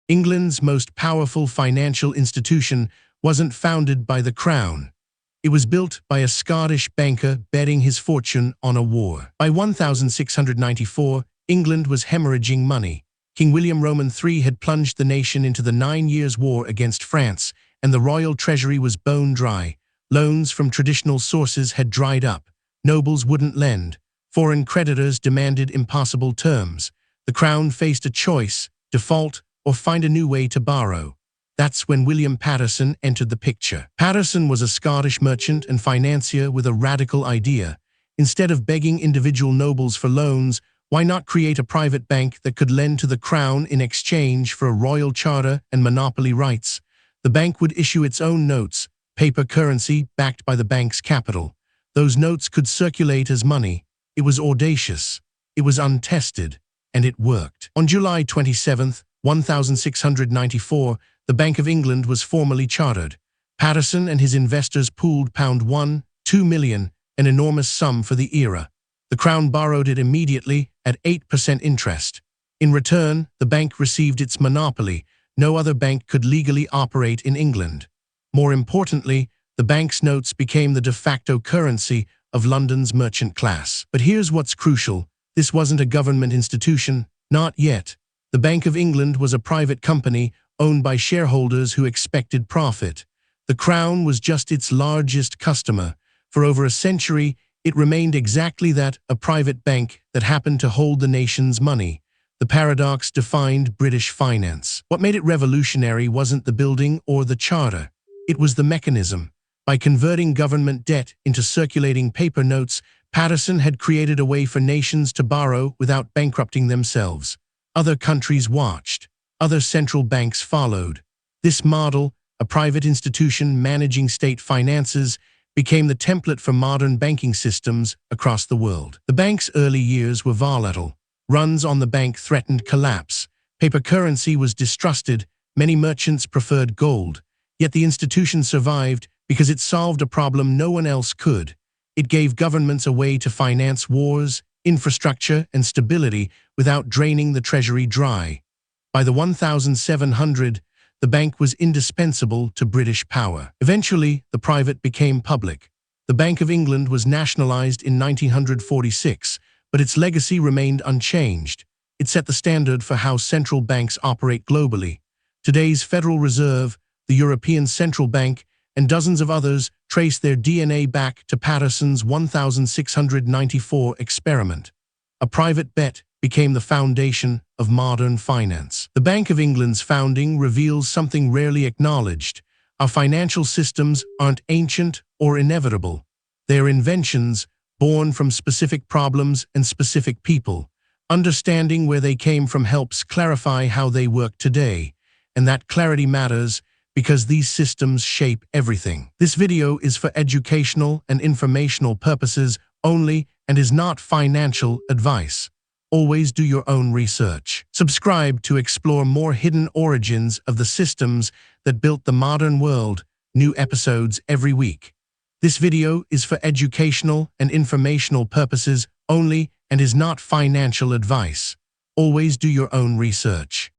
England's most powerful financial institution wasn't founded by the crown. It was built by a Scottish banker betting his fortune on a war. By 1694, England was hemorrhaging money. King William Roman III had plunged the nation into the 9 Years' War against France, and the royal treasury was bone dry. Loans from traditional sources had dried up. Nobles wouldn't lend. Foreign creditors demanded impossible terms. The crown faced a choice: default or find a new way to borrow. That's when William Paterson entered the picture. Paterson was a Scottish merchant and financier with a radical idea. Instead of begging individual nobles for loans, why not create a private bank that could lend to the crown in exchange for a royal charter and monopoly rights? The bank would issue its own notes, paper currency backed by the bank's capital. Those notes could circulate as money. It was audacious, it was untested, and it worked. On July 27, 1694, the Bank of England was formally chartered. Paterson and his investors pooled £2 million, an enormous sum for the era. The Crown borrowed it immediately at 8% interest. In return, the bank received its monopoly. No other bank could legally operate in England. More importantly, the bank's notes became the de facto currency of London's merchant class. But here's what's crucial. This wasn't a government institution, not yet. The Bank of England was a private company owned by shareholders who expected profit. The Crown was just its largest customer. For over a century, it remained exactly that, a private bank that happened to hold the nation's money. The paradox defined British finance. What made it revolutionary wasn't the building or the charter. It was the mechanism. By converting government debt into circulating paper notes, Paterson had created a way for nations to borrow without bankrupting themselves. Other countries watched. Other central banks followed. This model, a private institution managing state finances, became the template for modern banking systems across the world. The bank's early years were volatile. Runs on the bank threatened collapse. Paper currency was distrusted. Many merchants preferred gold. Yet the institution survived because it solved a problem no one else could. It gave governments a way to finance wars, infrastructure, and stability without draining the treasury dry. By the 1700s, the bank was indispensable to British power. Eventually, the private became public. The Bank of England was nationalized in 1946, but its legacy remained unchanged. It set the standard for how central banks operate globally. Today's Federal Reserve, the European Central Bank, and dozens of others trace their DNA back to Paterson's 1694 experiment. A private bet became the foundation of modern finance. The Bank of England's founding reveals something rarely acknowledged. Our financial systems aren't ancient or inevitable. They're inventions born from specific problems and specific people. Understanding where they came from helps clarify how they work today. And that clarity matters because these systems shape everything. This video is for educational and informational purposes only and is not financial advice. Always do your own research. Subscribe to explore more hidden origins of the systems that built the modern world. New episodes every week. This video is for educational and informational purposes only and is not financial advice. Always do your own research.